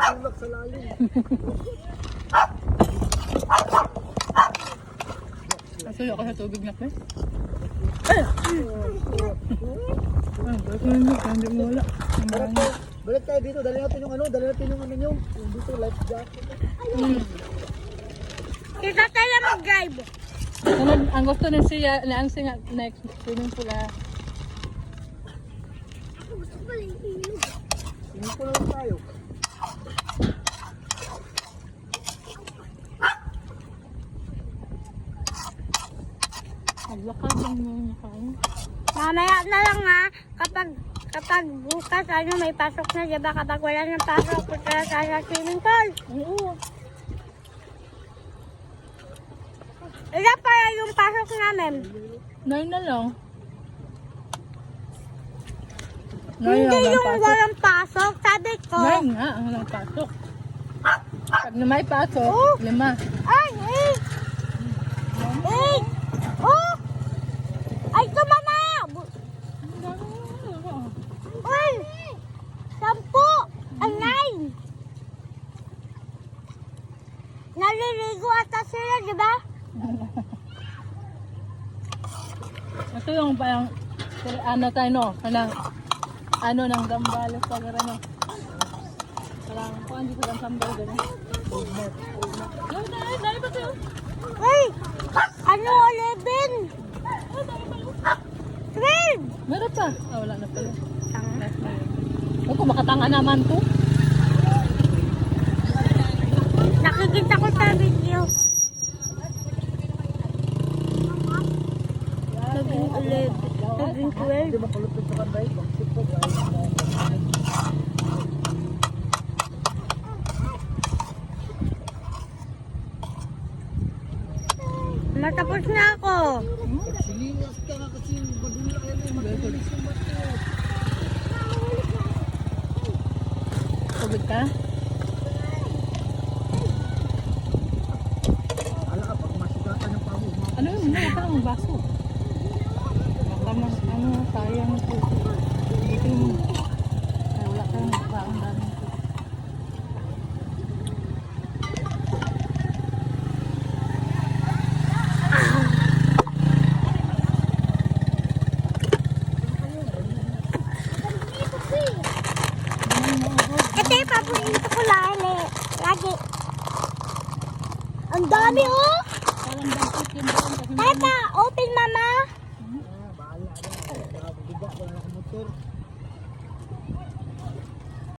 Tulak sa lalim. Nasuyo ako sa tubig na, pre. Ay! Balik mo yun, hindi mo wala. Balik tayo dito, dali natin yung ano, yung dito, life jacket. Kita tayo mag-drive. Ang gusto ni siya, ang singa, next swimming pool ah. Gusto ko pala yung ilog. Hindi ko lang tayo. Naglakad lang yung kain. Mamaya na lang ha, kapag bukas ano may pasok na, diba? Kapag wala ng pasok, punta tayo sa swimming pool. Oo. Ilan pala yung pasok namin? 9 na lang. Hindi yung walang pasok, sabi ko. 9 nga, ang walang pasok. Pag na may pasok, 5. Ay, oh! Ay, tumama! Uy! 10! Ay, 9! Naliligo ata sila, di ba? Ito yung parang, ano tayo no, ano ng gambales pag ano. Parang, kung hindi ko lang sambal gano'n. Dahil ba kayo? Uy! Ano, 11? 12! Meron pa. Ah, wala na pala. Ako, makatanga naman to. Nakikita ko sa video. Naging 11. Naging 12. Hindi makulupit sa kanday, bakit po guys? Matapos na ako. Siliwas ka nga kasi madula yan eh, matulis yung bato. Tubig ka? Ala ka, pag masigatan yung pamo, Ano yun? Wala ka ng baso. Baka ano, sayang ito. Dito yung, wala ka ng baong dami. Ito yung paborito ko lagi. Ang dami oh! Parang bangkit yun doon kasi Tata, open mama! bahala na. Biga ko na ng motor.